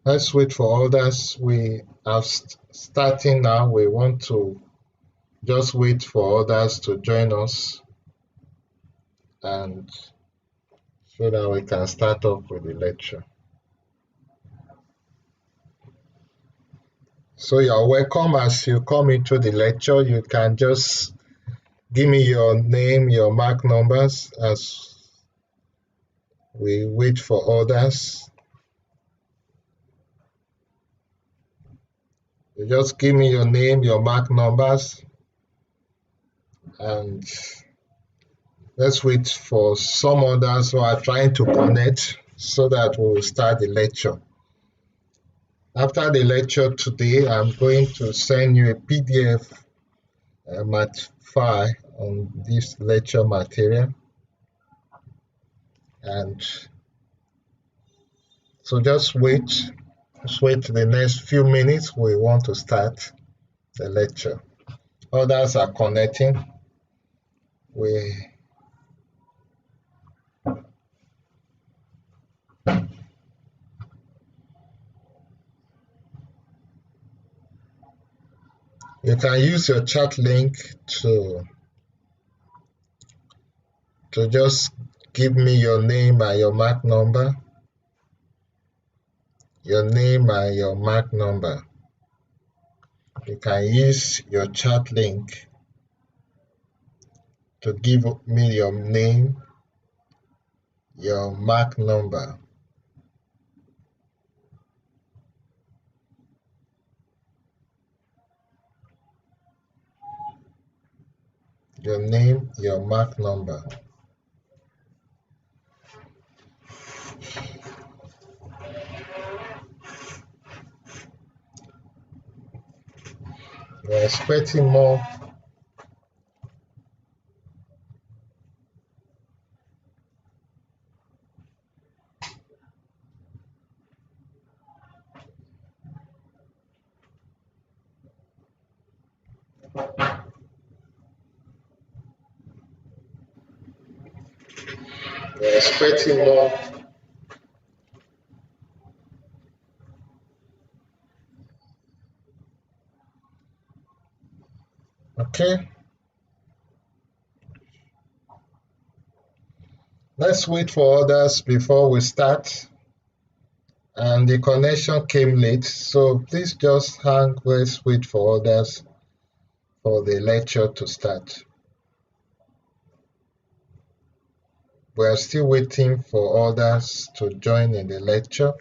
Let's wait for others. We are starting now. We want to just wait for others to join us and so that we can start off with the lecture. So you're welcome as you come into the lecture. You can just give me your name, your mark numbers as we wait for others. You just give me your name, your mark numbers, and let's wait for some others who are trying to connect so that we will start the lecture. After the lecture today, I'm going to send you a PDF file on this lecture material. And so just wait the next few minutes. We want to start the lecture. Others are connecting. You can use your chat link to just give me your name and your mark number. Your name and your mark number. You can use your chat link to give me your name, your mark number. Your name, your mark number. We're expecting more. We're expecting more. Okay. Let's wait for others before we start. And the connection came late, so please just hang. Let's wait for others for the lecture to start. We are still waiting for others to join in the lecture.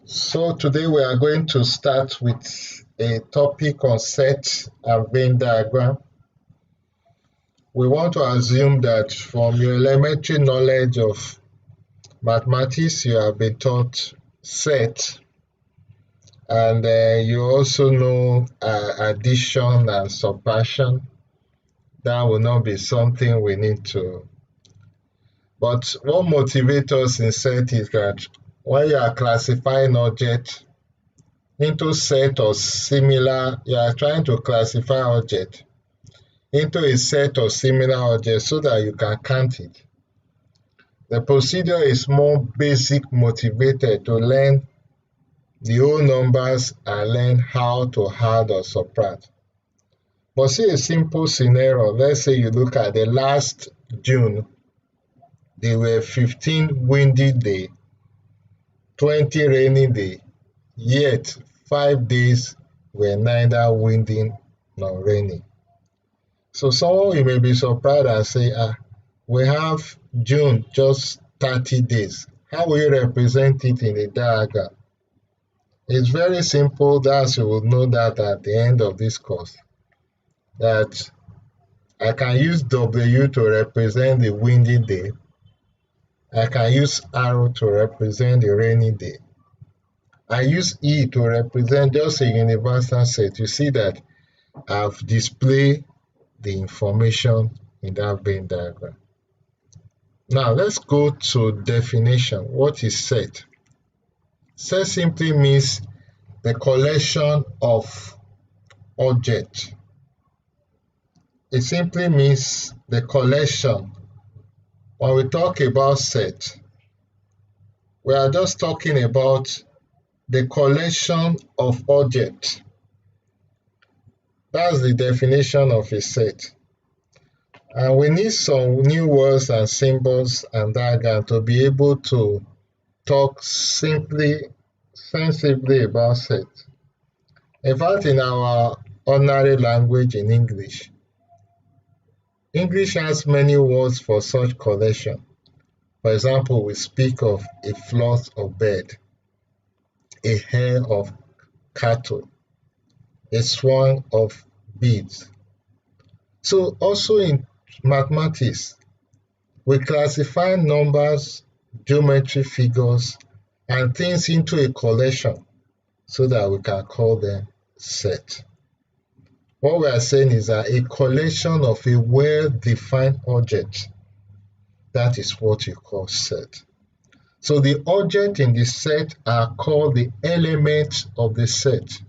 So today we are going to start with a topic on set and Venn diagram. We want to assume that from your elementary knowledge of mathematics, you have been taught set, and you also know addition and subtraction. That will not be something we need to. But what motivates us in set is that when you are classifying object into set or similar, you are trying to classify object into a set of similar objects so that you can count it. The procedure is more basic, motivated to learn the whole numbers and learn how to add or subtract. But see a simple scenario. Let's say you look at the last June, there were 15 windy days, 20 rainy days, yet 5 days were neither windy nor rainy. So someone you may be surprised and say, we have June just 30 days. How will you represent it in a diagram? It's very simple. Thus, you will know that at the end of this course, that I can use W to represent the windy day. I can use R to represent the rainy day. I use E to represent just a universal set. You see that I've displayed the information in that Venn diagram. Now let's go to definition. What is set? Set simply means the collection of objects. It simply means the collection. When we talk about set, we are just talking about the collection of objects. That's the definition of a set. And we need some new words and symbols and diagrams to be able to talk sensibly about set. In fact, in our ordinary language in English, English has many words for such collection. For example, we speak of a flock of birds, a herd of cattle, a swarm of bees. So also in mathematics, we classify numbers, geometry figures, and things into a collection so that we can call them set. What we are saying is that a collection of a well-defined object, that is what you call set. So the objects in the set are called the elements of the set.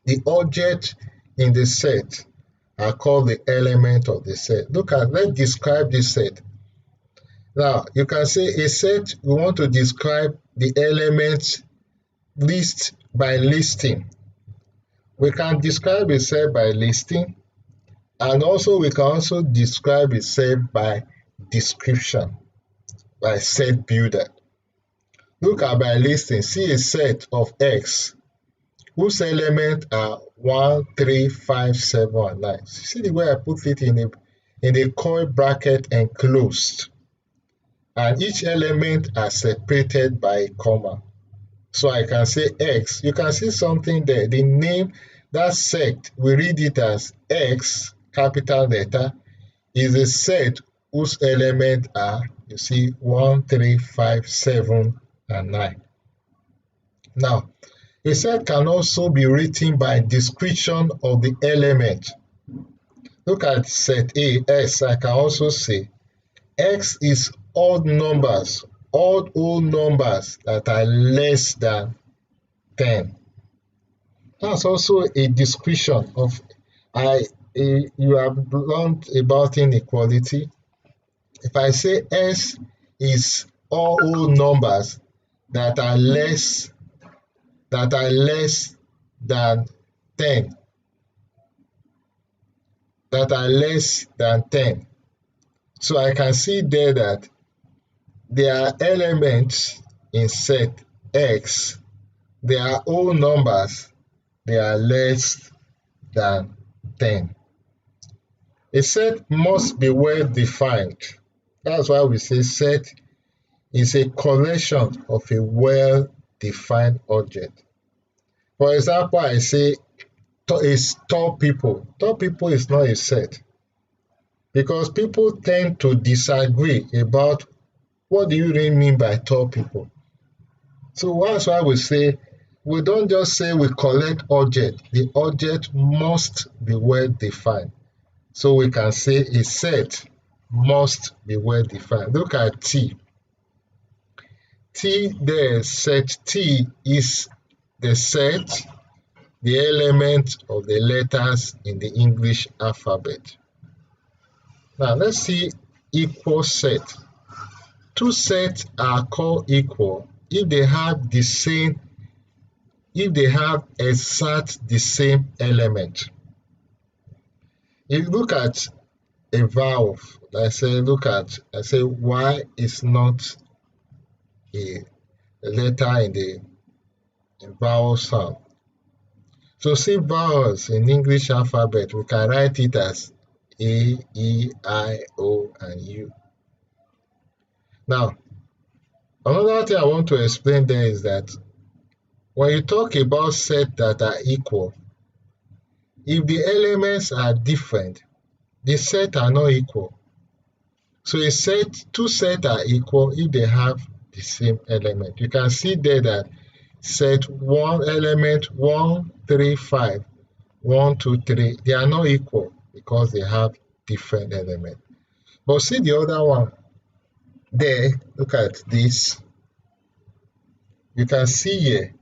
The objects in the set are called the element of the set. Let's describe this set. Now, you can say a set, we want to describe the elements list by listing. We can describe a set by listing, and also we can also describe a set by description, by set builder. Look at by listing, see a set of X whose elements are 1, 3, 5, 7, and 9. See the way I put it in a curly bracket enclosed, and each element are separated by a comma. So I can say X. You can see something there. The name, that set, we read it as X, capital letter, is a set whose elements are, you see, 1, 3, 5, 7, and 9. Now, a set can also be written by description of the element. Look at set A, S. I can also say X is odd numbers, odd whole numbers that are less than 10. That's also a description of, you have learned about inequality. If I say S is all whole numbers that are less than 10, so I can see there that there are elements in set X, they are whole numbers, they are less than 10. A set must be well defined. That's why we say set is a collection of a well-defined object. For example, I say it's tall people. Tall people is not a set because people tend to disagree about what do you really mean by tall people. So that's why we say we don't just say we collect object. The object must be well defined. So we can say a set must be well defined. Look at T. T there, set T is the set, the element of the letters in the English alphabet. Now let's see equal set. Two sets are called equal if they have exact the same element. If you look at a vowel, I say Y is not a letter in vowel sound. So see vowels in English alphabet, we can write it as A, E, I, O, and U. Now, another thing I want to explain there is that when you talk about sets that are equal, if the elements are different, the sets are not equal. So two sets are equal if they have the same element. You can see there that set one element 1, 3, 5, 1, 2, 3, they are not equal because they have different elements. But see the other one. there, look at this. You can see here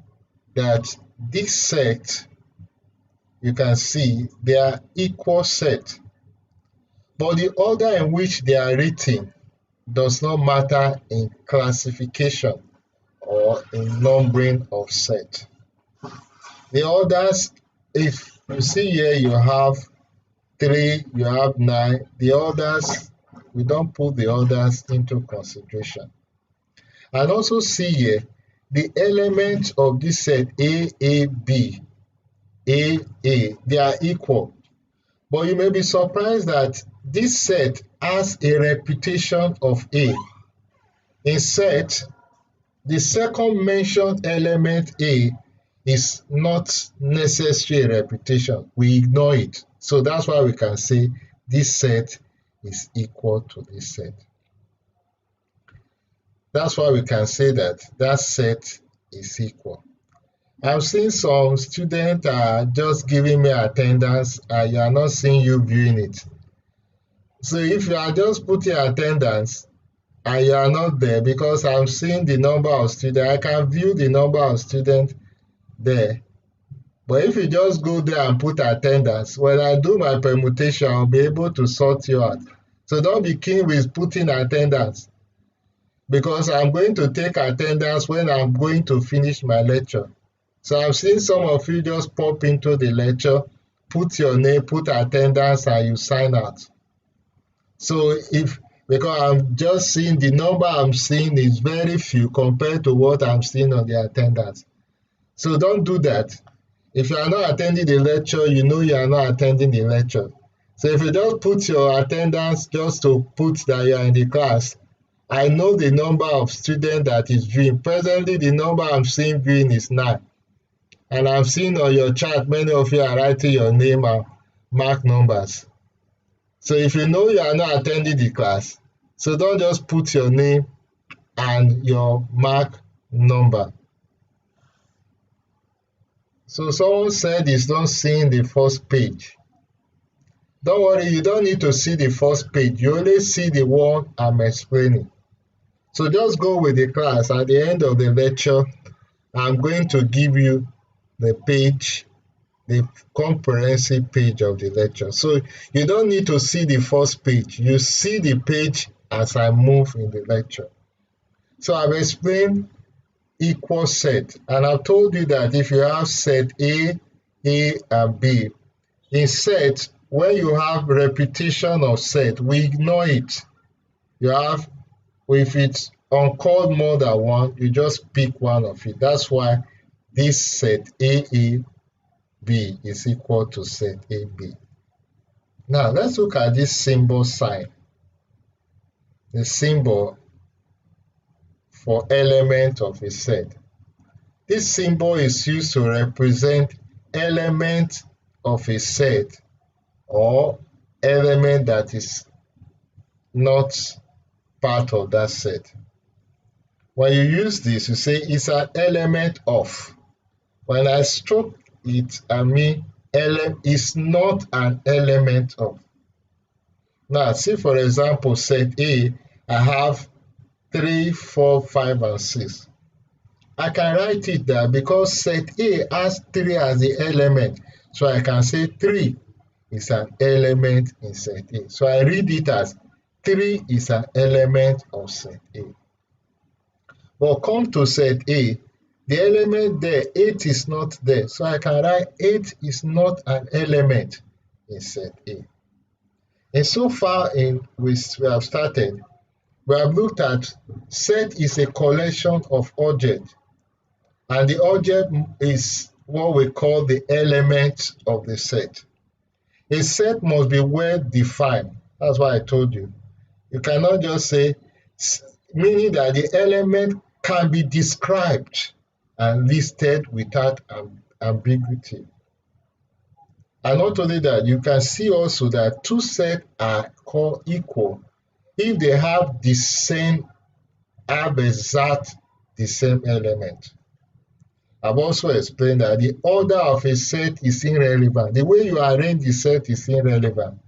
that this set, you can see they are equal set, but the order in which they are written does not matter in classification or in numbering of set. The orders, if you see here, you have 3, you have 9, the others, we don't put the others into consideration. And also see here, the elements of this set A, B, A, they are equal. But you may be surprised that this set has a repetition of A. In set, the second mentioned element A is not necessarily a repetition. We ignore it. So that's why we can say this set is equal to this set. That's why we can say that that set is equal. I've seen some students are just giving me attendance and you are not seeing you viewing it. So if you are just putting attendance and you are not there, because I'm seeing the number of students, I can view the number of students there. But if you just go there and put attendance, when I do my permutation, I'll be able to sort you out. So don't be keen with putting attendance, because I'm going to take attendance when I'm going to finish my lecture. So I've seen some of you just pop into the lecture, put your name, put attendance, and you sign out. So because I'm just seeing the number I'm seeing is very few compared to what I'm seeing on the attendance. So don't do that. If you are not attending the lecture, you know you are not attending the lecture. So if you just put your attendance just to put that you are in the class, I know the number of students that is viewing. Presently, the number I'm seeing viewing is 9. And I'm seeing on your chart, many of you are writing your name and mark numbers. So if you know you are not attending the class, so don't just put your name and your mark number. So someone said he's not seeing the first page. Don't worry, you don't need to see the first page. You only see the one I'm explaining. So just go with the class. At the end of the lecture, I'm going to give you the page, the comprehensive page of the lecture. So you don't need to see the first page. You see the page as I move in the lecture. So I've explained equal set, and I've told you that if you have set A, and B, in set, when you have repetition of set, we ignore it. You have, if it's uncalled more than one, you just pick one of it. That's why this set A, B is equal to set AB. Now let's look at this symbol sign. The symbol for element of a set. This symbol is used to represent element of a set or element that is not part of that set. When you use this, you say it's an element of. When I stroke it, I mean is not an element of. Now, see for example, set A, I have 3, 4, 5, and 6. I can write it there because set A has 3 as the element. So I can say 3 is an element in set A. So I read it as 3 is an element of set A. But come to set A, the element there, 8 is not there. So I can write 8 is not an element in set A. And so far we have started, we have looked at set is a collection of objects. And the object is what we call the element of the set. A set must be well defined. That's why I told you. You cannot just say, meaning that the element can be described and listed without ambiguity. And not only that, you can see also that two sets are called equal if they have the same, exact the same element. I've also explained that the order of a set is irrelevant. The way you arrange the set is irrelevant.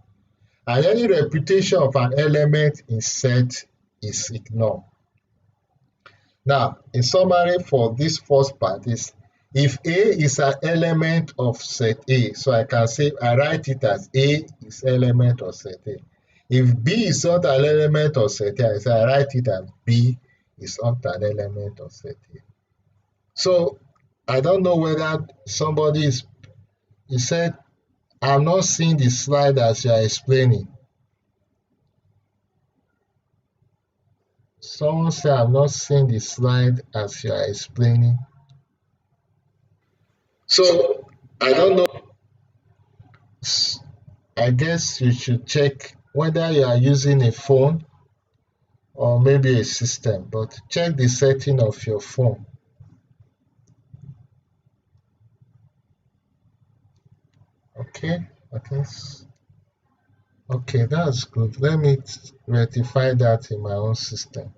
And any repetition of an element in set is ignored. Now, in summary for this first part is, if A is an element of set A, so I can say I write it as A is element of set A. If B is not an element of set A, I write it as B is not an element of set A. So I don't know whether somebody is, he said, I'm not seeing the slide as you are explaining. Someone said I'm not seeing the slide as you are explaining. So I don't know. I guess you should check whether you are using a phone or maybe a system, but check the setting of your phone. Okay, okay, that's good. Let me rectify that in my own system.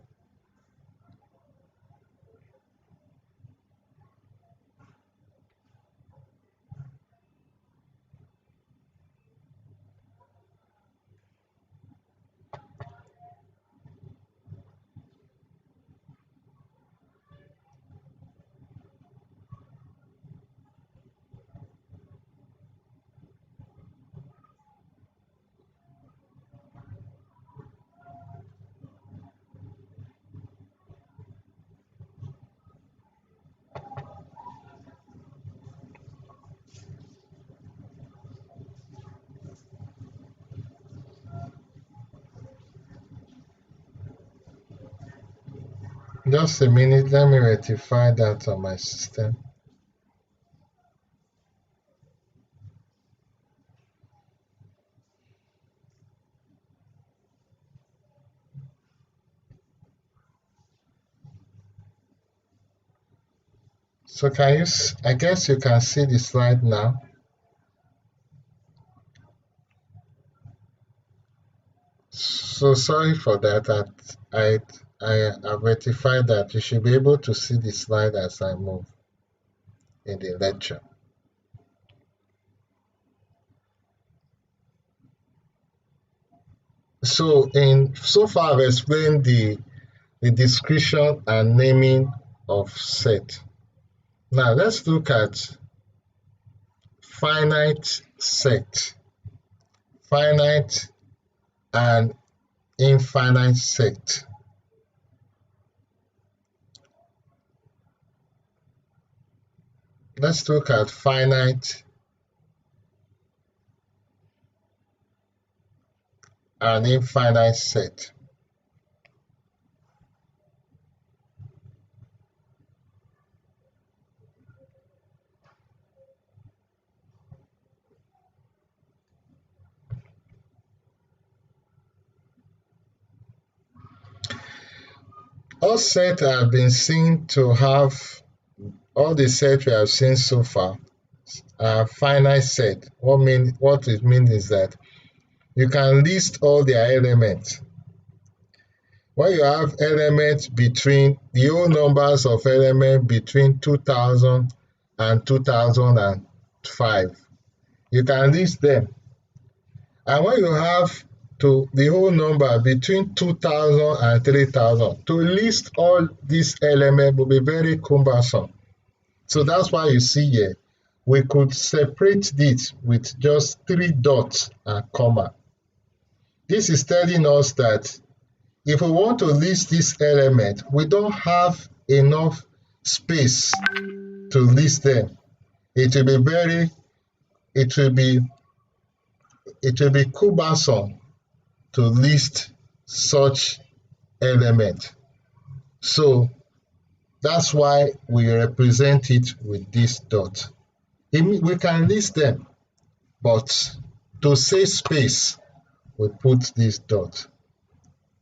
Just a minute, let me rectify that on my system. So can you, I guess you can see the slide now. So sorry for that. I have rectified that. You should be able to see the slide as I move in the lecture. So far I've explained the description and naming of set. Now let's look at finite set, finite and infinite set. Let's look at finite and infinite set. All sets have been seen to have, all the sets we have seen so far are finite set. What it means is that you can list all their elements. When you have elements between, the whole numbers of elements between 2000 and 2005, you can list them. And when you have the whole number between 2000 and 3000, to list all these elements will be very cumbersome. So that's why you see here, we could separate this with just 3 dots and comma. This is telling us that if we want to list this element, we don't have enough space to list them. It will be cumbersome to list such element. So that's why we represent it with this dot. We can list them, but to save space, we put this dot.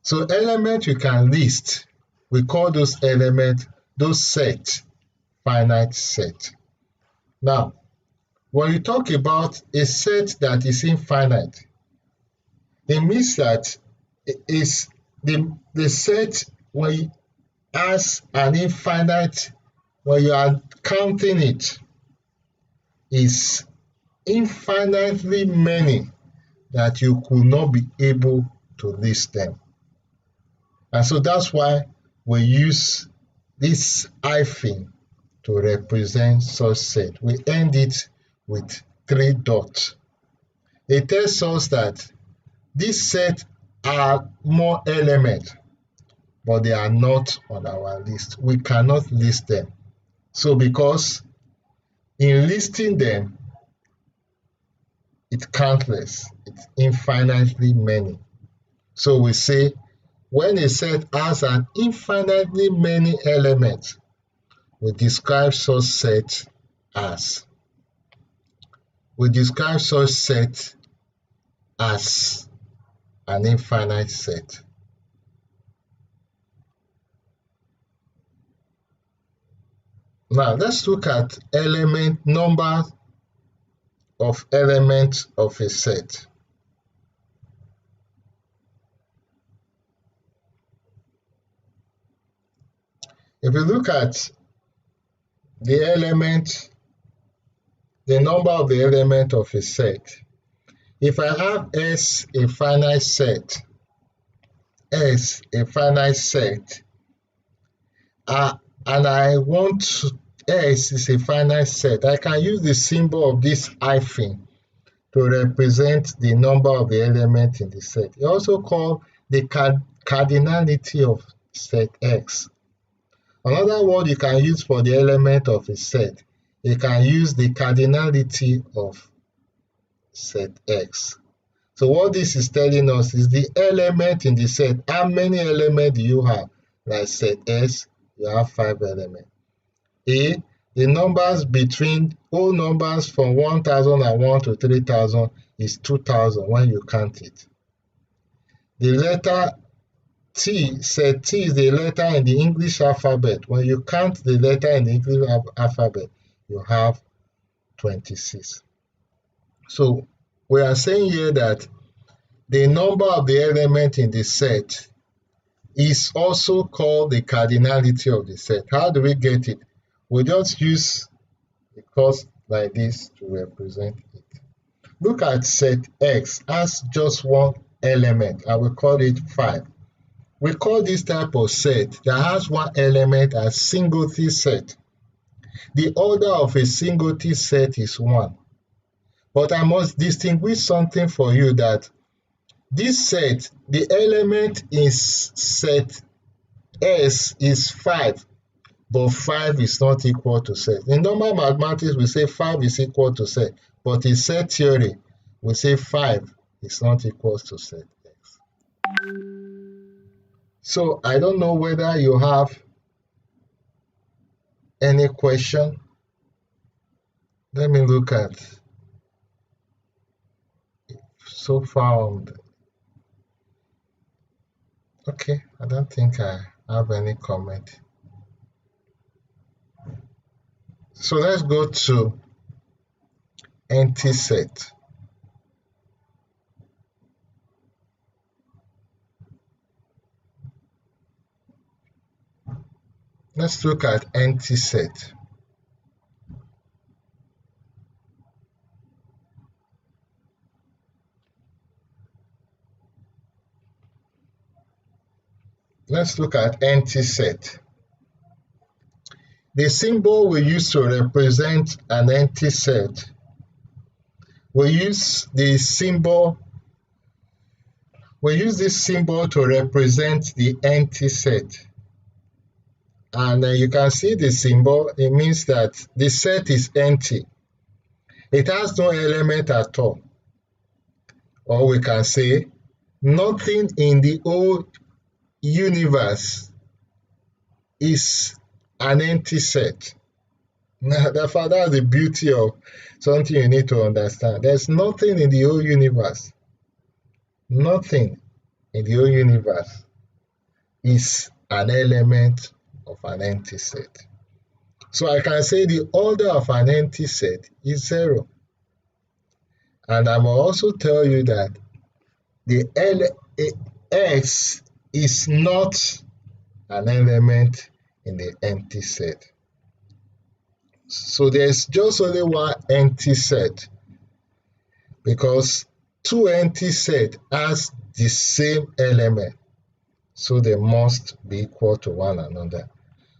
So element you can list, we call those elements, those sets, finite set. Now, when you talk about a set that is infinite, it means that is the set when it has an infinite, when you are counting it, is infinitely many that you could not be able to list them. And so that's why we use this hyphen to represent such set. We end it with 3 dots. It tells us that this set are more elements, but they are not on our list. We cannot list them. So because in listing them, it's countless, it's infinitely many. So we say when a set has an infinitely many elements, we describe such set as an infinite set. Now let's look at number of elements of a set. If you look at the number of the element of a set, if I have S a finite set, and I want S is a finite set, I can use the symbol of this hyphen to represent the number of the elements in the set. It's also called the cardinality of set X. Another word you can use for the element of a set, you can use the cardinality of set X. So what this is telling us is the element in the set. How many elements do you have? Like set S, you have 5 elements. A, the numbers between whole numbers from 1001 to 3000 is 2000 when you count it. The letter T, set T is the letter in the English alphabet. When you count the letter in the English alphabet, you have 26. So we are saying here that the number of the element in the set is also called the cardinality of the set. How do we get it? We just use a cross like this to represent it. Look at set X as just one element, and we call it 5. We call this type of set that has one element as singleton set. The order of a singleton set is 1. But I must distinguish something for you, that this set, the element in set S is 5, but 5 is not equal to set. In normal mathematics, we say 5 is equal to set, but in set theory, we say 5 is not equal to set X. So I don't know whether you have any question. Let me look at so far on the... Okay, I don't think I have any comment. So let's go to empty set. Let's look at empty set. Let's look at empty set. The symbol we use to represent an empty set, we use this symbol to represent the empty set. And you can see the symbol. It means that the set is empty. It has no element at all. Or we can say nothing in the whole universe is an empty set. Now, that's the beauty of something you need to understand. There's nothing in the whole universe. Nothing in the whole universe is an element of an empty set. So I can say the order of an empty set is 0. And I will also tell you that the X is not an element in the empty set. So there's just only one empty set, because two empty sets has the same element. so they must be equal to one another.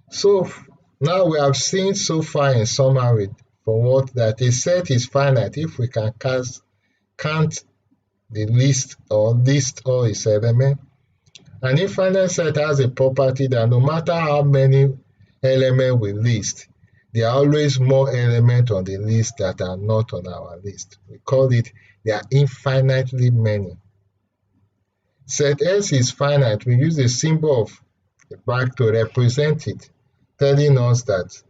So now we have seen so far in summary for what that a set is finite if we can count the list or list all its elements. An infinite set has a property that no matter how many elements we list, there are always more elements on the list that are not on our list. We call it they are infinitely many. Set S is finite. We use the symbol of the bag to represent it, telling us that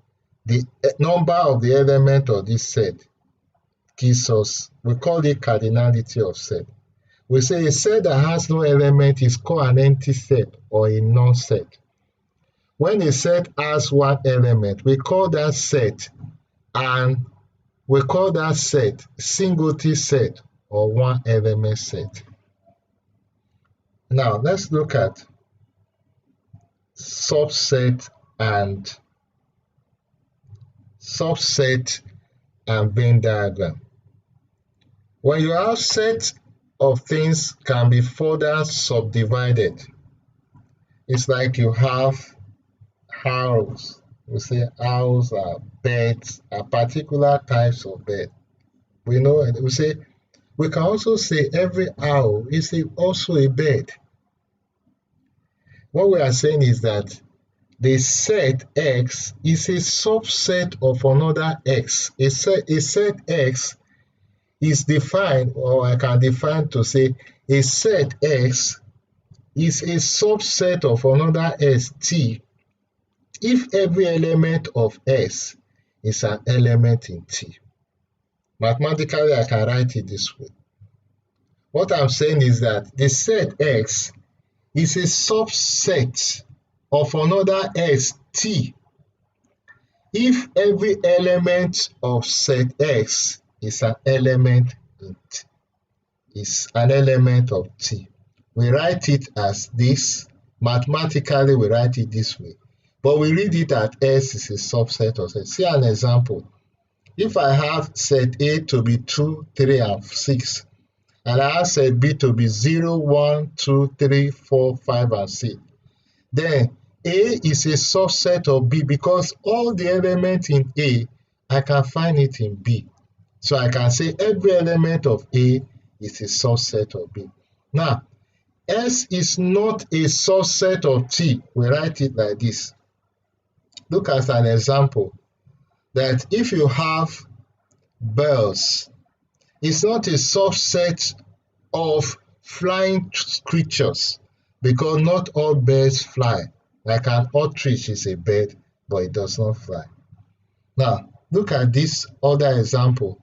the number of the elements of this set gives us, we call it cardinality of set. We say a set that has no element is called an empty set or a non-set. When a set has one element, we call that set singleton set or one element set. Now let's look at subset and Venn diagram. When you have set of things can be further subdivided. It's like you have house. We say owls are birds, are particular types of bird. We know we can also say every owl is also a bird. What we are saying is that the set X is a subset of another X. A set X is defined, or I can define to say a set X is a subset of another S T if every element of S is an element in T. Mathematically, I can write it this way. What I'm saying is that the set X is a subset of another S T if every element of set X is an element in T, is an element of T. We write it as this. Mathematically, we write it this way. But we read it as S is a subset of set. See an example. If I have set A to be 2, 3, and 6, and I have set B to be 0, 1, 2, 3, 4, 5, and 6, then A is a subset of B because all the elements in A, I can find it in B. So I can say every element of A is a subset of B. Now, S is not a subset of T. We write it like this. Look at an example that if you have birds, it's not a subset of flying creatures because not all birds fly. Like an ostrich is a bird, but it does not fly. Now, look at this other example.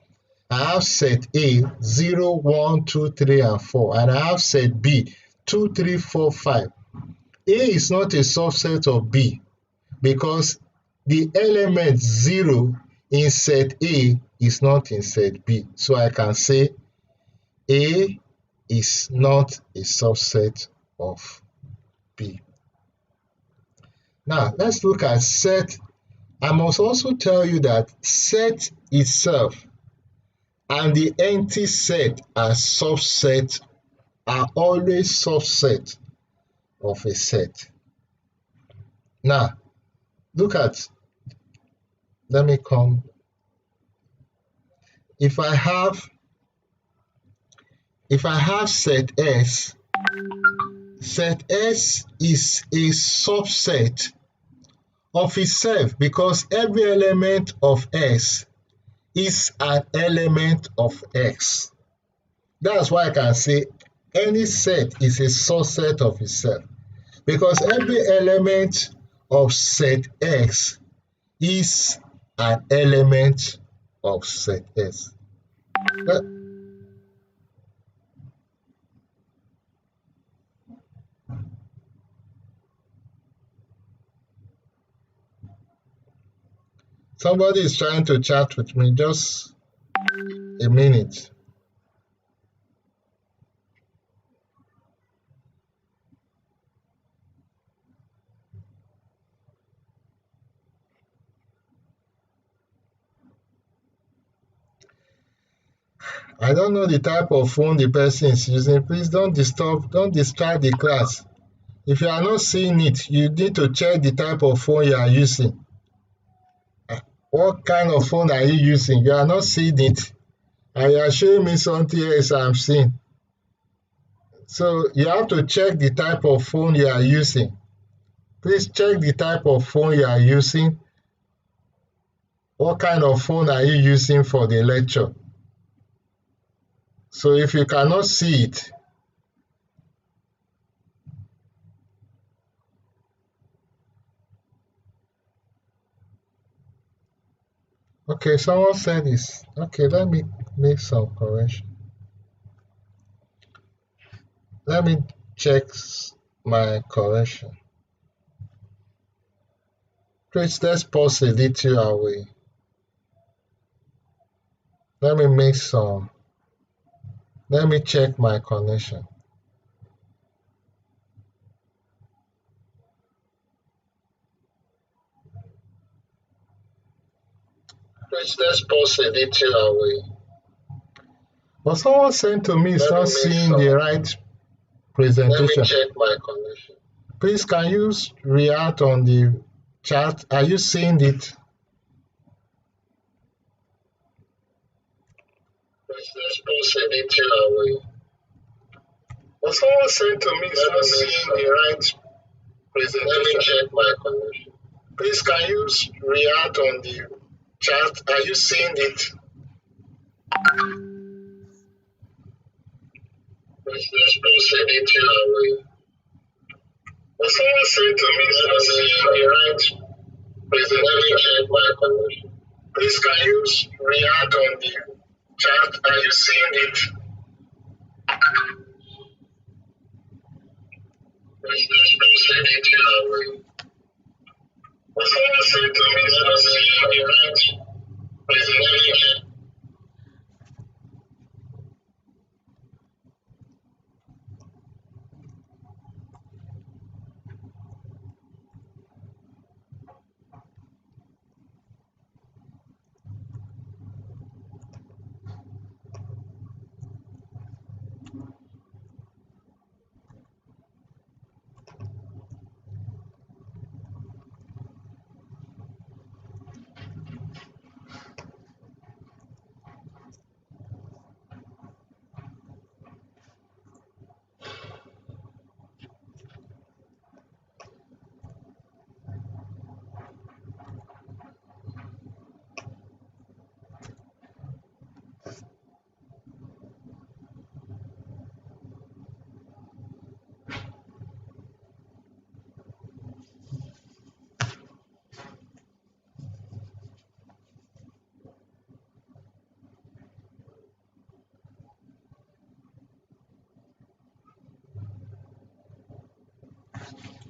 I have set A 0, 1, 2, 3, and 4, and I have set B 2, 3, 4, 5. A is not a subset of B because the element 0 in set A is not in set B. So I can say A is not a subset of B. Now, let's look at set. I must also tell you that set itself and the empty set as subset are always subset of a set. Now, look at, let me come. If I have set S is a subset of itself because every element of S is an element of X. That's why I can say any set is a subset of itself because every element of set X is an element of set S. Somebody is trying to chat with me. Just a minute. I don't know the type of phone the person is using. Please don't distract the class. If you are not seeing it, you need to check the type of phone you are using. What kind of phone are you using? You are not seeing it, and you are showing me something else I'm seeing. So you have to check the type of phone you are using. Please check the type of phone you are using. What kind of phone are you using for the lecture? So if you cannot see it, okay, someone said this. Okay, let me make some correction. Let me check my correction. Please, let's pause a little away. Let me make some. Let me check my connection. Please, let's pause a little away. But someone sent to me is not seeing the right presentation. Let me check my connection. Please, can you react on the chat? Are you seeing it? Let's pause a little away. But someone sent to me is not seeing the right presentation. Let me check my connection. Please, can you react on the chat? Are you seeing it? Let's pause a little away. But someone sent to me is not seeing the right presentation. Let me check my connection. Please, can you react on the chat? Are you seeing it? Let's pause a little away. But someone sent to me is not seeing the right presentation.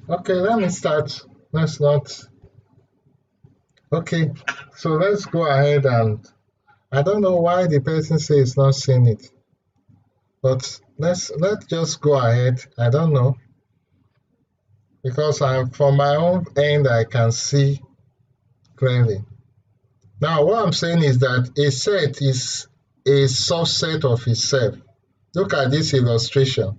Okay, let me start. Let's not. Okay, so let's go ahead and I don't know why the person says it's not seeing it, but let's just go ahead. I don't know because from my own end I can see clearly. Now what I'm saying is that a set is a subset of itself. Look at this illustration.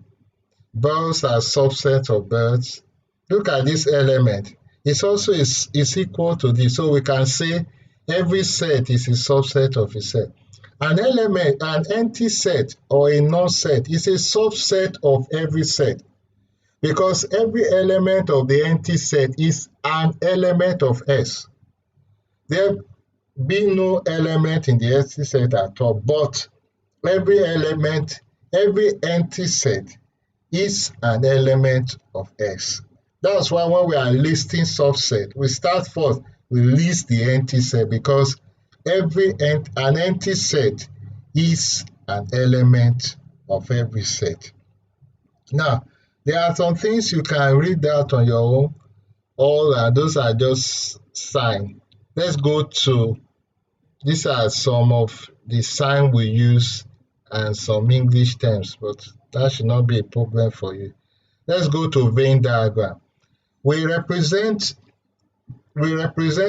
Birds are subsets of birds. Look at this element. It's also is equal to this. So we can say every set is a subset of a set. An element, an empty set or a non-set is a subset of every set because every element of the empty set is an element of S. There be no element in the empty set at all, but every element, every empty set is an element of S. That's why when we are listing subset, we start first, we list the empty set because an empty set is an element of every set. Now, there are some things you can read out on your own. Those are just signs. Let's go to, these are some of the signs we use and some English terms, but that should not be a problem for you. Let's go to Venn diagram. We represent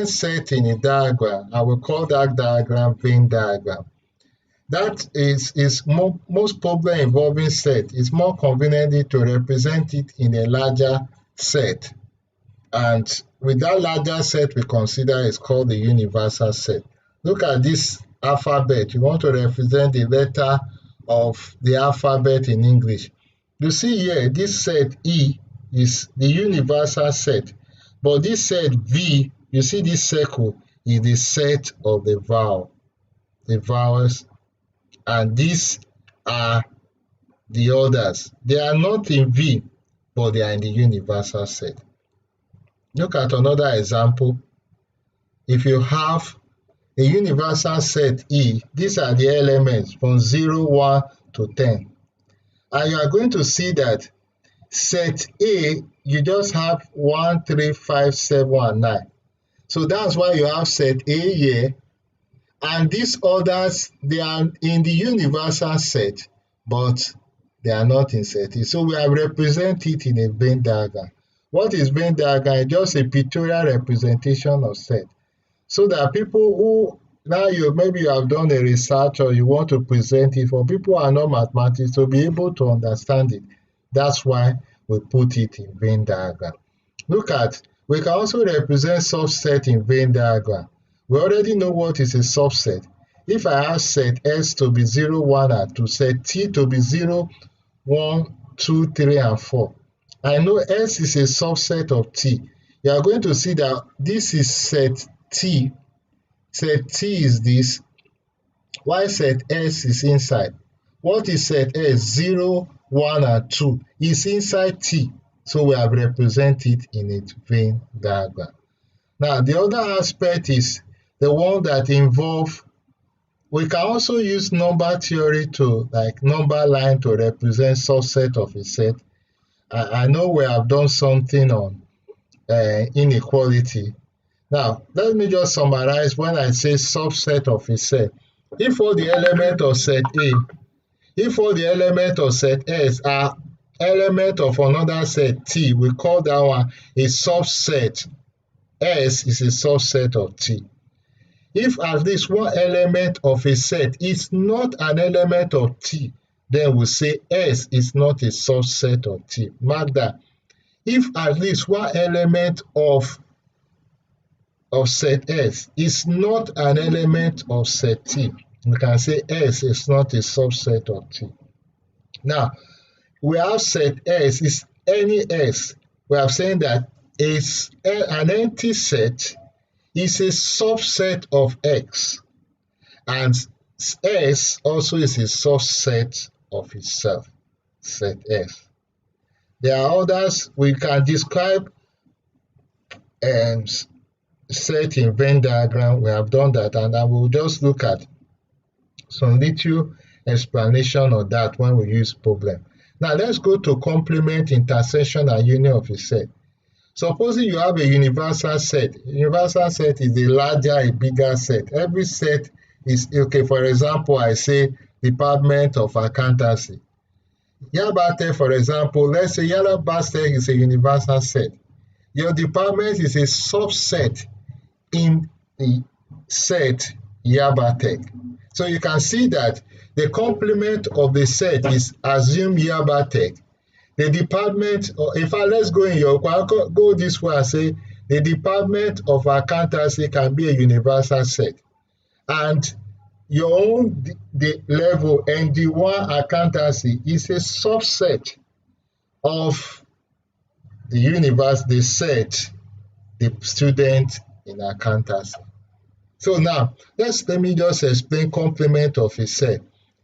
set in a diagram. I will call that diagram Venn diagram. That is most problem involving set. It's more convenient to represent it in a larger set. And with that larger set we consider is called the universal set. Look at this alphabet. You want to represent the letter of the alphabet in English. You see here, this set E is the universal set. But this set V, you see this circle, is the set of the vowels. And these are the others. They are not in V, but they are in the universal set. Look at another example. If you have a universal set E, these are the elements from 0, 1 to 10. And you are going to see that set A, you just have 1, 3, 5, 7, and 9. So that's why you have set A here. And these others, they are in the universal set, but they are not in set E. So we have represented it in a Venn diagram. What is Venn diagram? Just a pictorial representation of set. So that people who, now maybe you have done a research or you want to present it for people who are not mathematics to be able to understand it. That's why we put it in Venn diagram. Look at, we can also represent subset in Venn diagram. We already know what is a subset. If I have set S to be 0, 1, and 2, set T to be 0, 1, 2, 3, and 4. I know S is a subset of T. You are going to see that this is set T. Set T is this, while set S is inside. What is set S? 0, 1, and 2 is inside T. So we have represented in a Venn diagram. Now, the other aspect is the one that involve, we can also use number theory to, like number line, to represent subset of a set. I know we have done something on inequality. Now, let me just summarize when I say subset of a set. If all the elements of set A, if all the elements of set S are elements of another set T, we call that one a subset. S is a subset of T. If at least one element of a set is not an element of T, then we say S is not a subset of T. Mark that. If at least one element of set S is not an element of set T, we can say S is not a subset of T. Now, we have set S is any S. We are saying that an empty set is a subset of X, and S also is a subset of itself, set S. There are others. We can describe set in Venn diagram. We have done that, and I will just look at some little explanation of that when we use problem. Now let's go to complement, intersection, and union of a set. Supposing you have a universal set. Universal set is a larger, a bigger set. Every set is, okay, for example, I say Department of Accountancy. Yaba Tech, for example, let's say Yaba Tech is a universal set. Your department is a subset in the set Yaba Tech. So you can see that the complement of the set is assume Yaba Tech. The department, in fact, let's go in your, go this way and say the Department of Accountancy can be a universal set. And your own the level ND1 accountancy is a subset of the universe, the set, the student in accountancy. So now, let me just explain complement of a set.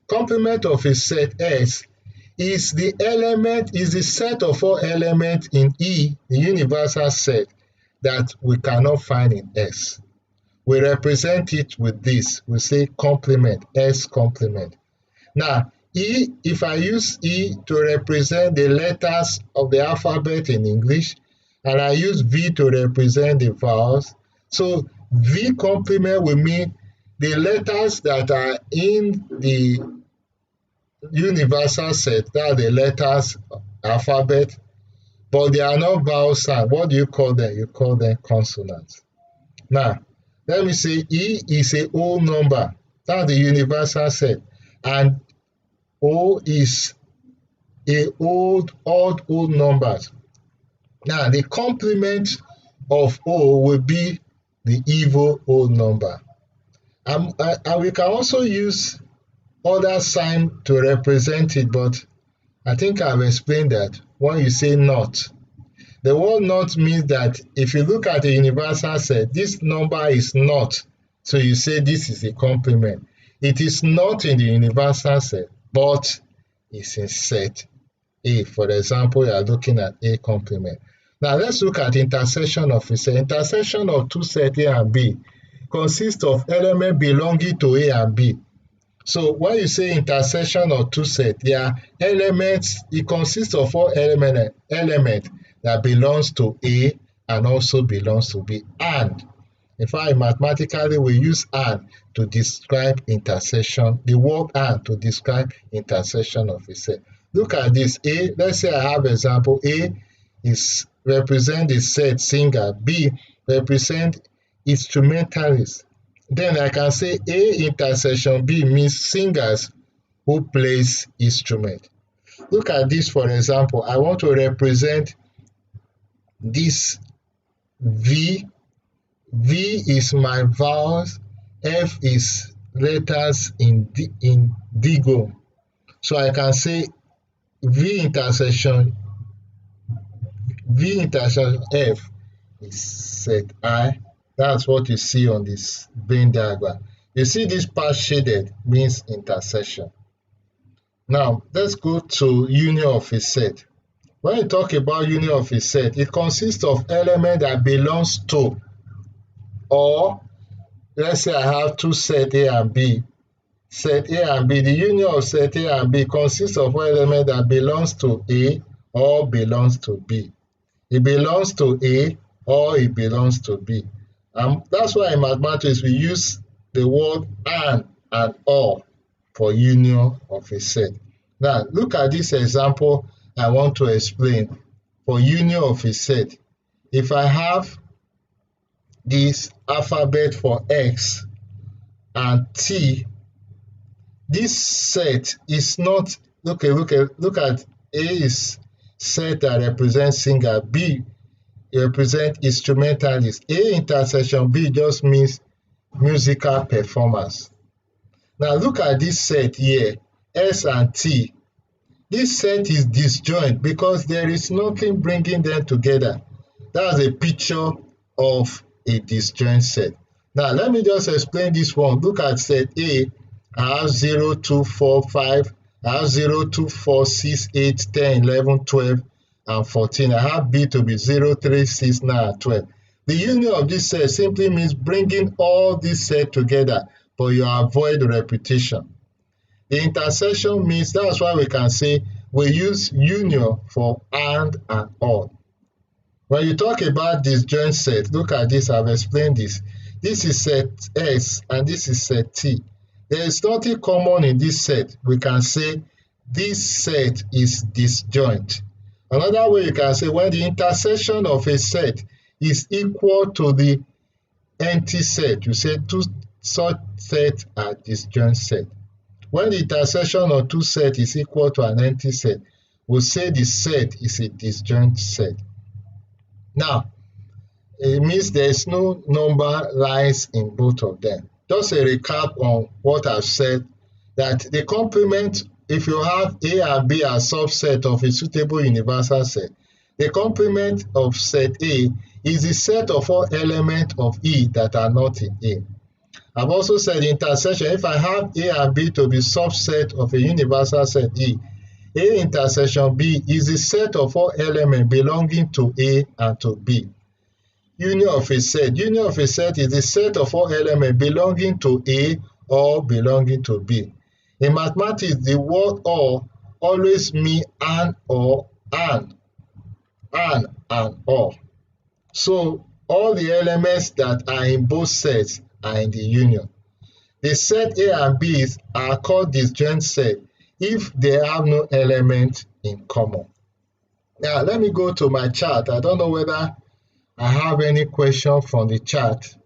Complement of a set S is the element, is the set of all elements in E, the universal set, that we cannot find in S. We represent it with this. We say complement, S complement. Now, E, if I use E to represent the letters of the alphabet in English, and I use V to represent the vowels, so V complement will mean the letters that are in the universal set, that are the letters alphabet, but they are not vowel sound. What do you call them? You call them consonants. Now, let me say E is a whole number. That's the universal set. And O is a odd numbers. Now, the complement of O will be the even whole number. And we can also use other sign to represent it, but I think I've explained that when you say not. The word not means that if you look at the universal set, this number is not. So you say this is a complement. It is not in the universal set, but it's in set A. For example, you are looking at A complement. Now let's look at intersection of a set. Intersection of two sets A and B consists of elements belonging to A and B. So when you say intersection of two sets, they are elements, it consists of four element that belongs to A and also belongs to B. And in fact, mathematically, we use and to describe intersection, the word and to describe intersection of a set. Look at this. A, let's say I have example, A is represent the set singer, B represent instrumentalist. Then I can say A intersection B means singers who plays instrument. Look at this for example. I want to represent this V. V is my vowels, F is letters in indigo. So I can say V intersection F is set I. That's what you see on this Venn diagram. You see this part shaded means intersection. Now let's go to union of a set. When you talk about union of a set, it consists of element that belongs to, or let's say I have two sets A and B. Set A and B, the union of set A and B consists of one element that belongs to A or belongs to B. It belongs to A or it belongs to B. That's why in mathematics we use the word and or for union of a set. Now look at this example I want to explain for union of a set. If I have this alphabet for X and T, this set is not, look at A is set that represents singer, B represent instrumentalist. A intersection B just means musical performance. Now look at this set here, S and T. This set is disjoint because there is nothing bringing them together. That's a picture of a disjoint set. Now let me just explain this one. Look at set A. I have 0, 2, 4, 5. I have 0, 2, 4, 6, 8, 10, 11, 12, and 14. I have B to be 0, 3, 6, 9, and 12. The union of this set simply means bringing all these sets together, but you avoid repetition. The intersection means, that's why we can say we use union for and or. When you talk about disjoint set, look at this, I've explained this. This is set S and this is set T. There is nothing common in this set. We can say this set is disjoint. Another way you can say when the intersection of a set is equal to the empty set, you say two such sets are disjoint set. When the intersection of two sets is equal to an empty set, we'll say the set is a disjoint set. Now, it means there is no number lies in both of them. Just a recap on what I've said, that the complement, if you have A and B as subset of a suitable universal set, the complement of set A is the set of all elements of E that are not in A. I've also said the intersection, if I have A and B to be subset of a universal set E, A intersection B is the set of all elements belonging to A and to B. Union of a set. Union of a set is the set of all elements belonging to A or belonging to B. In mathematics, the word or always means and or and or. So all the elements that are in both sets are in the union. The set A and B are called disjoint set if they have no element in common. Now let me go to my chart. I don't know whether I have any question from the chat.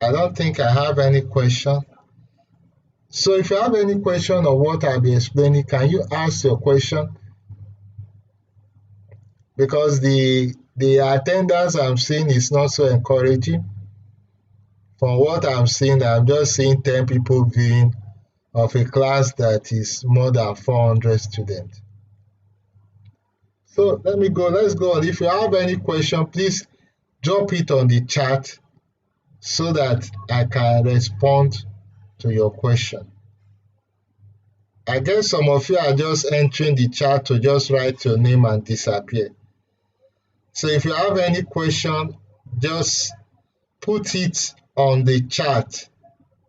I don't think I have any question. So if you have any question on what I'll be explaining, can you ask your question? Because the attendance I'm seeing is not so encouraging. From what I'm seeing, I'm just seeing 10 people viewing of a class that is more than 400 students. So let's go on. If you have any question, please drop it on the chat so that I can respond to your question. I guess some of you are just entering the chat to just write your name and disappear. So if you have any question, just put it on the chat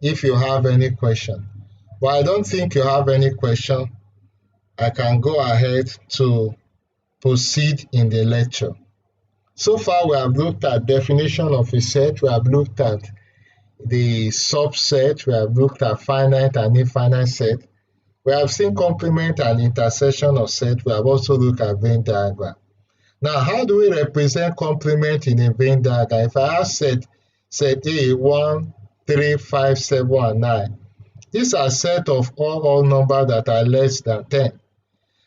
if you have any question. But I don't think you have any question. I can go ahead to proceed in the lecture. So far, we have looked at definition of a set, we have looked at the subset, we have looked at finite and infinite set. We have seen complement and intersection of set. We have also looked at Venn diagram. Now, how do we represent complement in a Venn diagram? If I have set A, 1, 3, 5, 7, and 9, these are set of all numbers that are less than 10.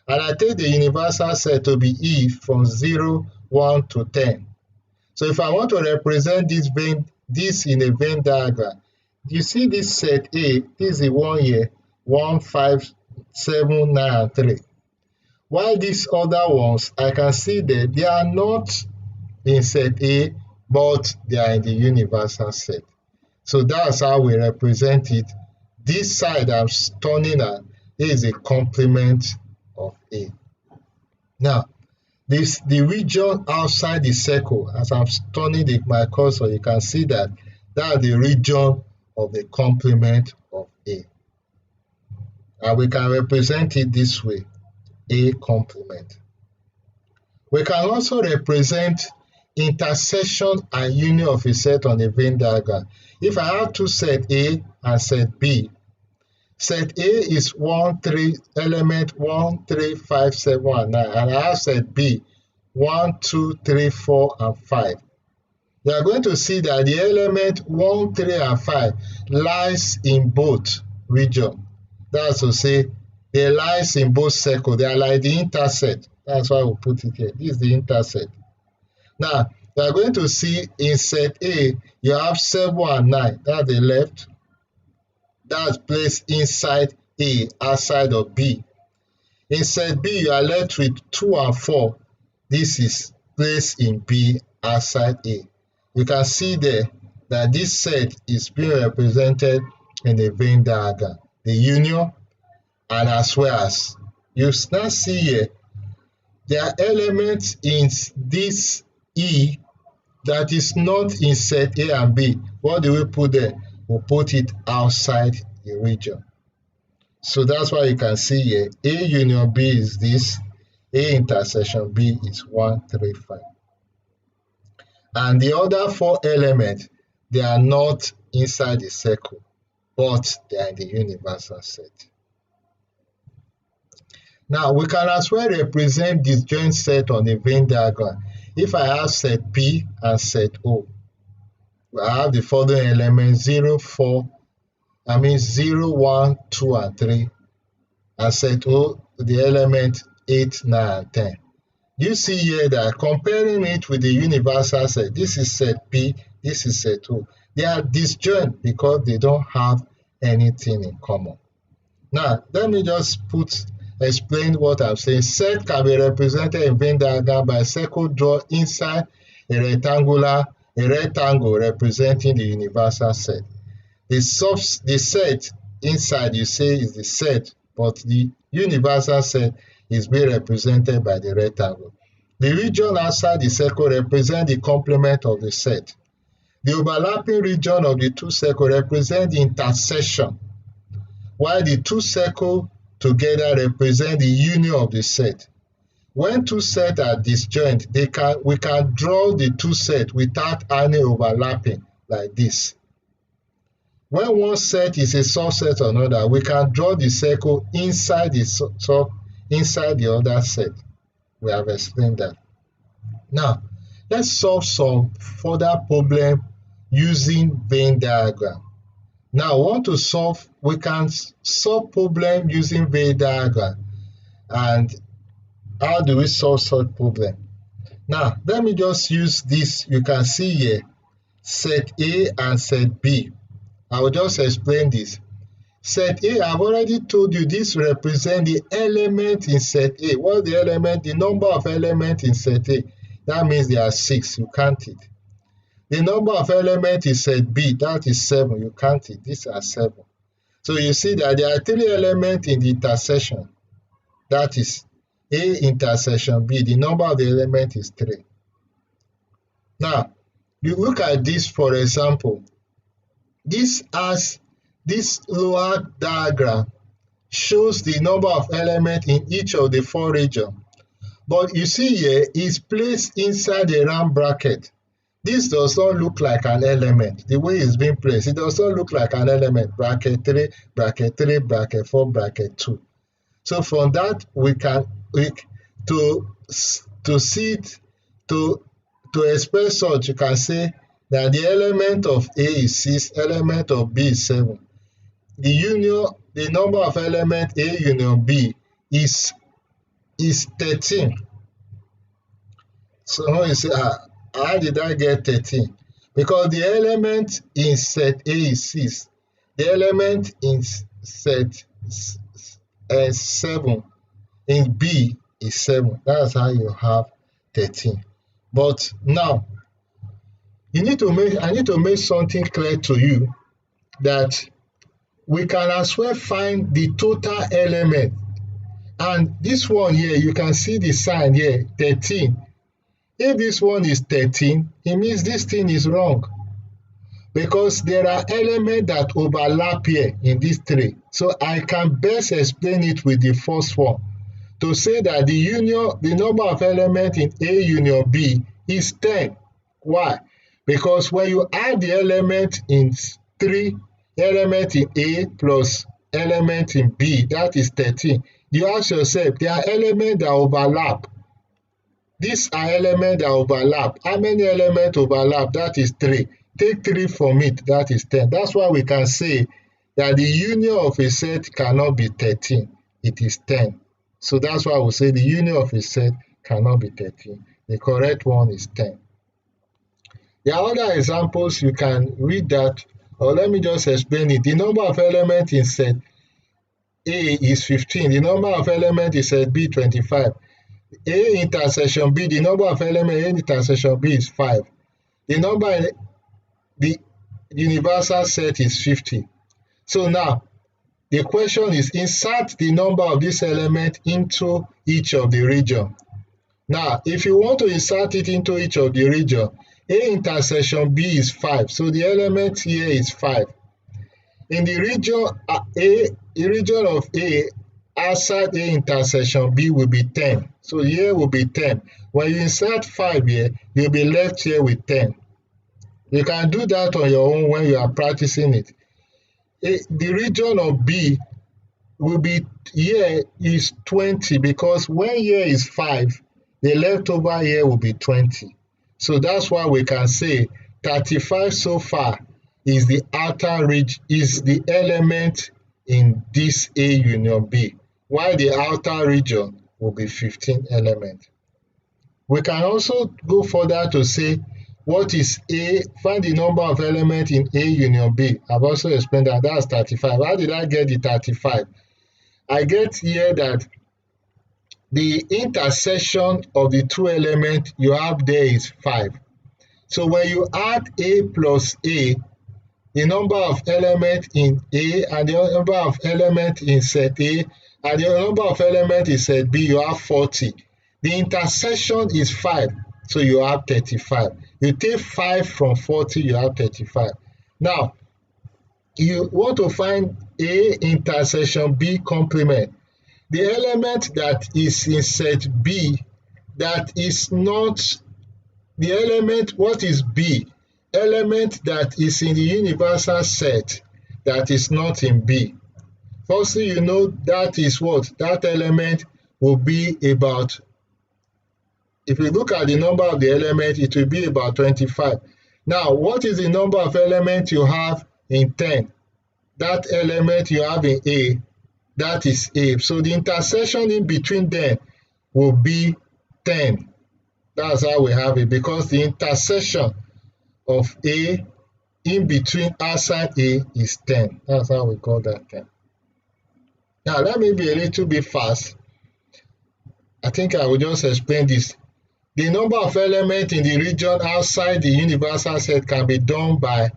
And I take the universal set to be E from 0, 1 to 10. So if I want to represent this in a Venn diagram, you see this set A, this is the 1 here, 1, 5, 7, 9, and 3. While these other ones, I can see that they are not in set A, but they are in the universal set. So that's how we represent it. This side I'm turning at is a complement of A. Now, the region outside the circle, as I'm turning my cursor, you can see that that's the region of the complement of A. And we can represent it this way, A complement. We can also represent intersection and union of a set on a Venn diagram. If I have two set A and set B, set A is element 1, 3, 5, 7, and 9, and I have set B 1, 2, 3, 4, and 5. You are going to see that the element 1, 3, and 5 lies in both regions. That's to say, they lies in both circles. They are like the intersect. That's why we put it here. This is the intersect. Now, you are going to see in set A, you have 7 and 9. That's the left. That's placed inside A, outside of B. In set B, you are left with 2 and 4. This is placed in B, outside A. You can see there that this set is being represented in a Venn diagram. The union, and as well as you now see here, there are elements in this E that is not in set A and B. What do we put there? We put it outside the region. So that's why you can see here, A union B is this, A intersection B is 1, 3, 5. And the other 4 elements, they are not inside the circle, but they are in the universal set. Now, we can as well represent disjoint set on a Venn diagram. If I have set P and set O, I have the following elements 0, 4, 0, 1, 2, and 3, and set O, the element 8, 9, and 10. You see here that comparing it with the universal set, this is set P, this is set O. They are disjoint because they don't have anything in common. Now, let me just explain what I'm saying. Set can be represented in Venn diagram by a circle drawn inside a rectangle representing the universal set. The set inside you say is the set, but the universal set is being represented by the rectangle. The region outside the circle represents the complement of the set. The overlapping region of the two circles represents the intersection, while the two circles together represent the union of the set. When two sets are disjoint, we can draw the two sets without any overlapping like this. When one set is a subset of another, we can draw the circle inside the other set. We have explained that. Now, let's solve some further problem using Venn diagram. Now, we can solve problem using Venn diagram. And how do we solve such problem? Now, let me just use this. You can see here, set A and set B. I will just explain this. Set A, I've already told you this represents the element in set A. What's the element? The number of elements in set A. That means there are 6. You count it. The number of elements in set B, that is 7. You count it. These are 7. So you see that there are 3 elements in the intersection. That is A intersection B. The number of the element is 3. Now, you look at this, for example. This lower diagram shows the number of elements in each of the 4 regions. But you see here, it's placed inside a round bracket. This does not look like an element. The way it's being placed, it does not look like an element. Bracket 3, bracket 3, bracket 4, bracket 2. So from that, to express such, you can say that the element of A is 6, element of B is 7. The number of elements A union B is 13. So now you say, how did I get 13? Because the element in set A is 6. The element in set 7 in B is 7. That's how you have 13. But now, I need to make something clear to you, that we can as well find the total element. And this one here, you can see the sign here, 13. If this one is 13, it means this thing is wrong, because there are elements that overlap here in these 3. So I can best explain it with the first one, to say that the number of elements in A union B is 10. Why? Because when you add the element in 3, element in A plus element in B, that is 13. You ask yourself, there are elements that overlap. These are elements that overlap. How many elements overlap? That is 3. Take 3 from it, that is 10. That's why we can say that the union of a set cannot be 13. It is 10. So that's why we say the union of a set cannot be 13. The correct one is 10. There are other examples. You can read that, or let me just explain it. The number of elements in set A is 15. The number of elements in set B 25. A intersection B, the number of elements in intersection B is 5. The number in the universal set is 50. So now, the question is, insert the number of this element into each of the region. Now, if you want to insert it into each of the region, A intersection B is 5. So the element here is 5. In the region of A, outside A intersection B will be 10. So here will be 10. When you insert 5 here, you'll be left here with 10. You can do that on your own when you are practicing it. The region of B will be, here is 20, because when here is 5, the leftover here will be 20. So that's why we can say 35 so far is the outer region, is the element in this A union B, while the outer region will be 15 elements. We can also go further to say, what is A? Find the number of elements in A union B. I've also explained that. That's 35. How did I get the 35? I get here that the intersection of the 2 elements you have there is 5. So when you add A plus A, the number of elements in A and the number of elements in set A and the number of elements in set B, you have 40. The intersection is 5, so you have 35. You take 5 from 40, you have 35. Now, you want to find A intersection B complement. The element that is in set B, that is not the element, what is B? Element that is in the universal set that is not in B. Firstly, you know that is what? That element will be about, if you look at the number of the element, it will be about 25. Now, what is the number of elements you have in 10? that element you have in A, that is A. So the intersection in between them will be 10. That's how we have it, because the intersection of A in between outside A is 10. That's how we call that 10. Now, let me be a little bit fast. I think I will just explain this. The number of elements in the region outside the universal set can be done by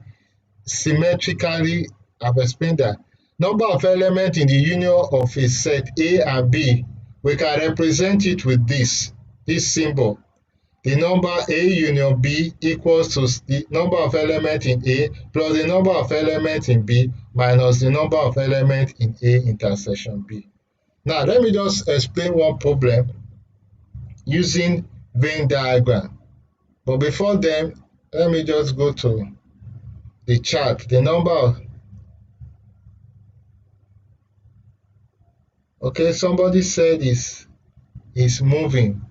symmetrically. I've explained that. Number of elements in the union of a set A and B, we can represent it with this symbol. The number A union B equals to the number of elements in A plus the number of elements in B minus the number of elements in A intersection B. Now, let me just explain one problem using Venn diagram. But before then, let me just go to the chart. The number of... Okay, somebody said is moving.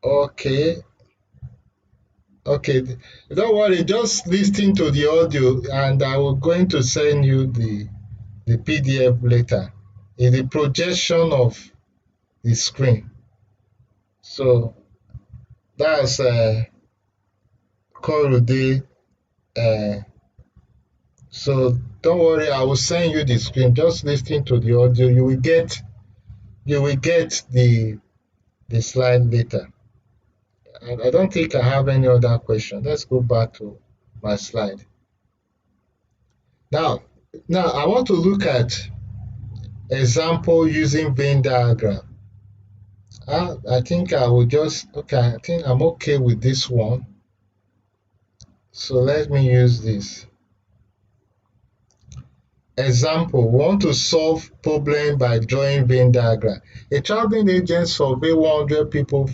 Okay, don't worry, just listen to the audio and I will going to send you the PDF later. It's the projection of the screen. So that's Korode. So don't worry, I will send you the screen. Just listen to the audio. You will get the slide later. I don't think I have any other question. Let's go back to my slide. Now I want to look at example using Venn diagram. I think I will just, I think I'm okay with this one. So let me use this. Example, we want to solve problem by drawing Venn diagram. A traveling agent survey 100 people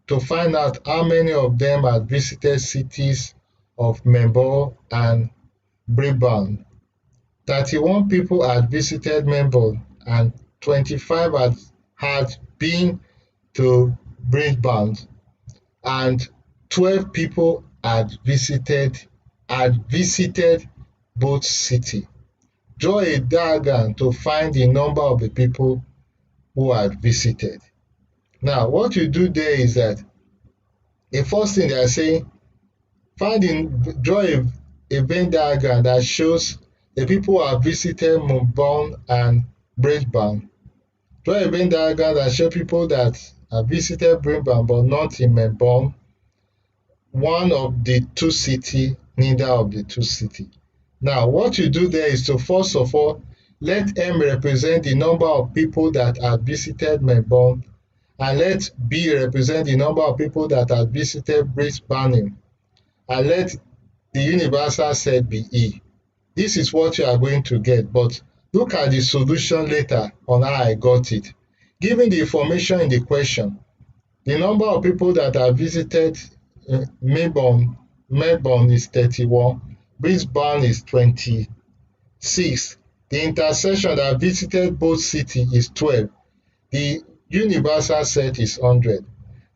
to find out how many of them had visited cities of Melbourne and Brisbane. 31 people had visited Melbourne and 25 had been to Brisbane, and 12 people had visited both cities. Draw a diagram to find the number of the people who had visited. Now, what you do there is that the first thing they are saying, draw a Venn diagram that shows the people who have visited Melbourne and Brisbane. Draw a Venn diagram that shows people that have visited Brisbane but not in Melbourne, one of the two cities, neither of the two cities. Now, what you do there is to, first of all, let M represent the number of people that have visited Melbourne, and let B represent the number of people that have visited Brisbane, and let the universal set be E. This is what you are going to get, but look at the solution later on how I got it. Given the information in the question, the number of people that have visited Melbourne is 31, Brisbane is 26, the intersection that visited both cities is 12, the universal set is 100.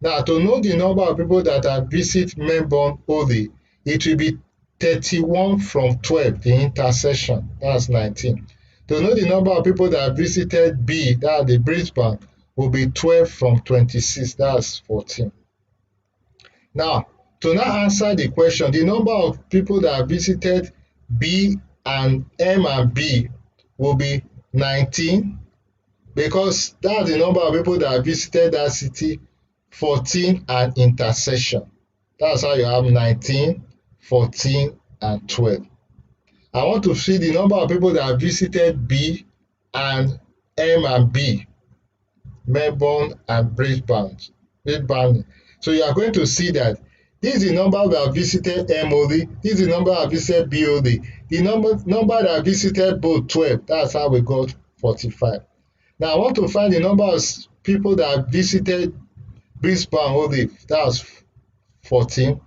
Now, to know the number of people that have visited Melbourne only, it will be 31 from 12, the intersection, that's 19. To know the number of people that have visited B, that's the Brisbane, will be 12 from 26, that's 14. Now, to now answer the question, the number of people that have visited B and M and B will be 19, because that's the number of people that have visited that city, 14 and intersection. That's how you have 19, 14, and 12. I want to see the number of people that have visited B and M and B, Melbourne and Brisbane. So you are going to see that this is the number that have visited M only, this is the number that visited B only. The number that visited both, 12, that's how we got 45. Now I want to find the number of people that visited Brisbane only, that's 14.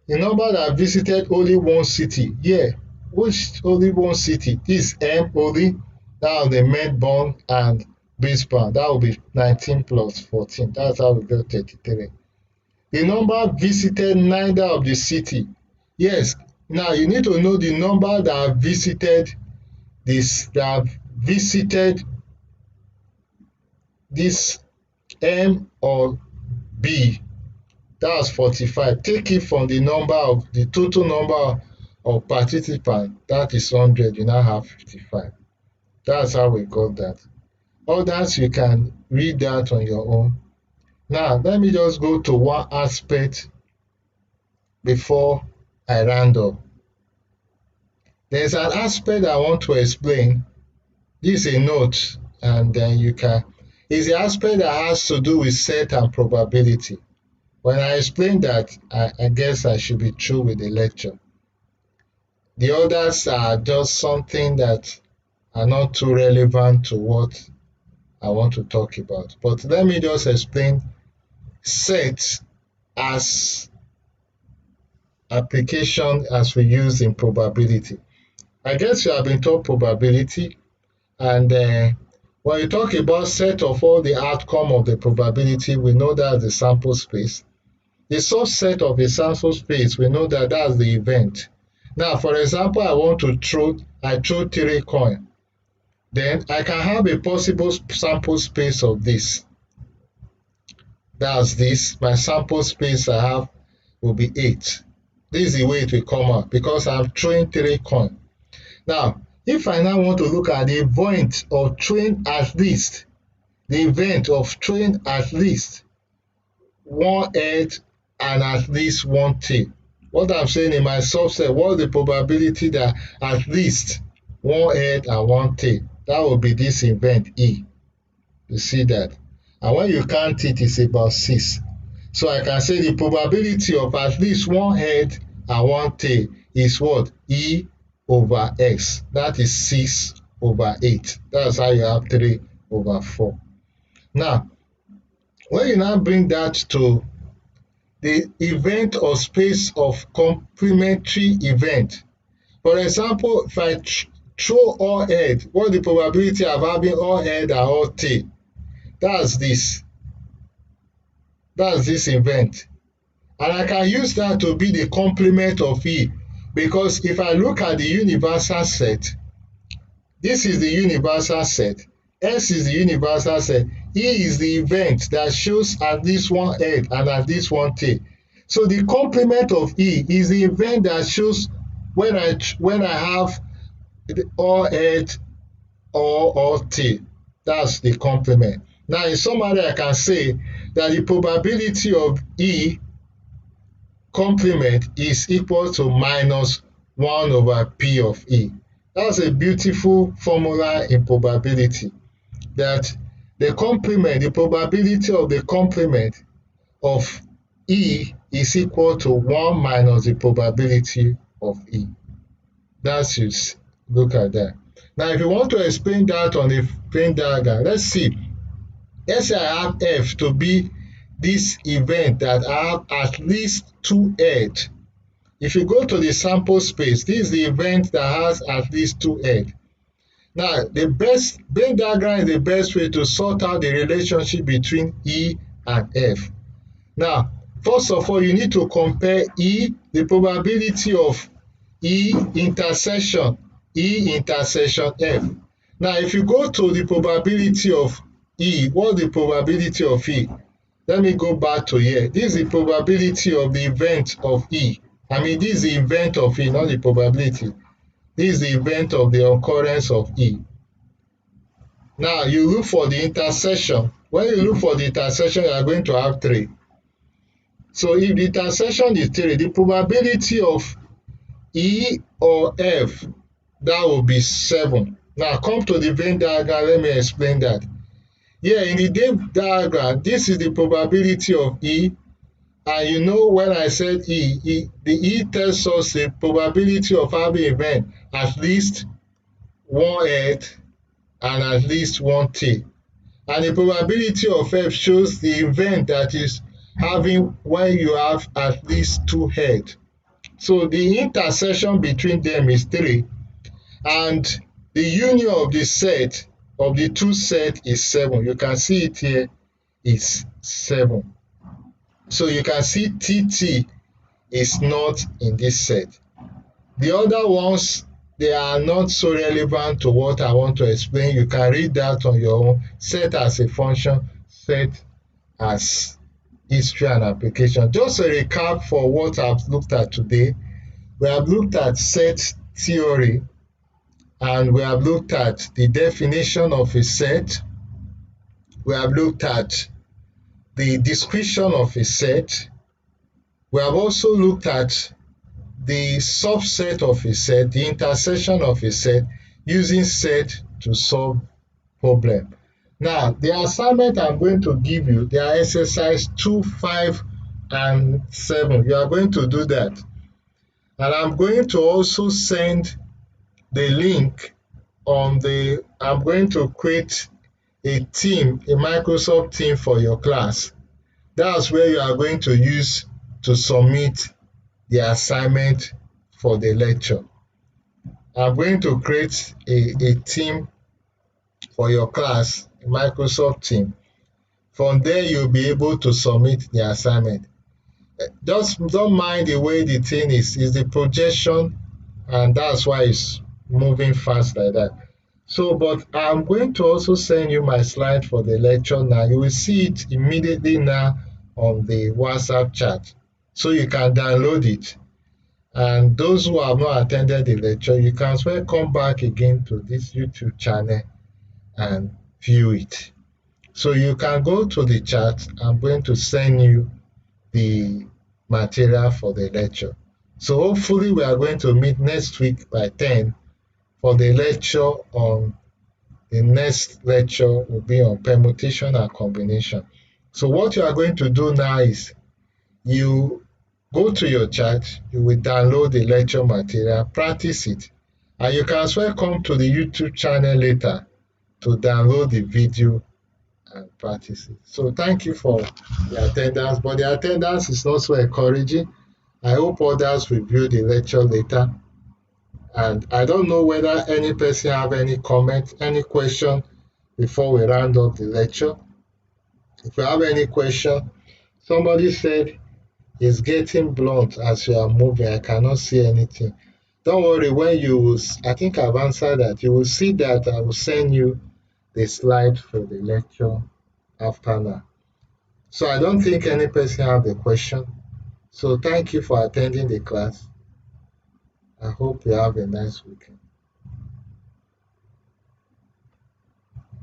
The number that visited only one city, which only one city? This M only, that will be Melbourne and Brisbane, that will be 19 plus 14, that's how we got 33. The number visited neither of the city, Yes. Now you need to know the number that have visited this M or B. That's 45. Take it from the total number of participants. That is 100. You now have 55. That's how we got that. Others, you can read that on your own. Now, let me just go to one aspect before I round up. There's an aspect I want to explain. This is a note, and then it's the aspect that has to do with set and probability. When I explain that, I guess I should be through with the lecture. The others are just something that are not too relevant to what I want to talk about. But let me just explain set as application as we use in probability. I guess you have been taught probability, and when you talk about set of all the outcome of the probability, we know that's the sample space. The subset of the sample space, we know that that's the event. Now, for example, I throw 3 coins. Then I can have a possible sample space of this. That's this. My sample space I have will be 8. This is the way it will come out because I'm throwing 3 coins. Now, if I now want to look at the event of throwing at least one head and at least one tail. What I'm saying in my subset, what's the probability that at least one head and one tail? That will be this event E. You see that? And when you count it, it's about 6. So I can say the probability of at least one head and one tail is what? E over X. That is 6 over 8. That's how you have 3 over 4. Now, when you now bring that to the event or space of complementary event, for example, if I throw all head, what's the probability of having all head and all tail? That's this event. And I can use that to be the complement of E, because if I look at the universal set, this is the universal set, S is the universal set, E is the event that shows at least one head and at least one tail. So the complement of E is the event that shows when I have all head or all tail. That's the complement. Now, in summary, I can say that the probability of E complement is equal to minus 1 over P of E. That's a beautiful formula in probability, that the probability of the complement of E is equal to 1 minus the probability of E. That's just look at that. Now, if you want to explain that on a Venn diagram, let's see. Let's say I have F to be this event that I have at least 2 heads. If you go to the sample space, this is the event that has at least 2 heads. Now, the best Venn diagram is the best way to sort out the relationship between E and F. Now, first of all, you need to compare E, the probability of E intersection F. Now, if you go to the probability of E, what's the probability of E? Let me go back to here. This is the probability of the event of E. This is the event of E, not the probability. This is the event of the occurrence of E. Now, you look for the intersection. When you look for the intersection, you are going to have 3. So if the intersection is 3, the probability of E or F, that will be 7. Now, come to the Venn diagram. Let me explain that. Here in the Venn diagram, this is the probability of E. And you know when I said the E tells us the probability of having an event at least one head and at least one tail. And the probability of F shows the event that is having when you have at least 2 heads. So the intersection between them is 3. And the union of the set, of the 2 sets, is 7. You can see it here is 7. So you can see TT is not in this set. The other ones, they are not so relevant to what I want to explain. You can read that on your own. Set as a function, set as history and application. Just a recap for what I've looked at today. We have looked at set theory, and we have looked at the definition of a set. We have looked at the description of a set. We have also looked at the subset of a set, the intersection of a set, using set to solve problem. Now, the assignment I'm going to give you, they are exercise 2, 5, and 7. You are going to do that. And I'm going to also send the link on the, I'm going to create a team, a Microsoft team for your class. That's where you are going to use to submit the assignment for the lecture. I'm going to create a team for your class, a Microsoft team. From there, you'll be able to submit the assignment. Just don't mind the way the thing is the projection, and that's why it's moving fast like that. So, but I'm going to also send you my slide for the lecture now. You will see it immediately now on the WhatsApp chat, so you can download it. And those who have not attended the lecture, you can as well come back again to this YouTube channel and view it. So you can go to the chat. I'm going to send you the material for the lecture. So hopefully we are going to meet next week by 10 for the lecture on, the next lecture will be on permutation and combination. So what you are going to do now is you go to your chat, you will download the lecture material, practice it, and you can as well come to the YouTube channel later to download the video and practice it. So thank you for the attendance, but the attendance is not so encouraging. I hope others will view the lecture later. And I don't know whether any person have any comment, any question before we round up the lecture. If you have any question, somebody said it's getting blunt as you are moving. I cannot see anything. Don't worry, when you will, I think I've answered that. You will see that I will send you the slide for the lecture after now. So I don't think any person have a question. So thank you for attending the class. I hope you have a nice weekend.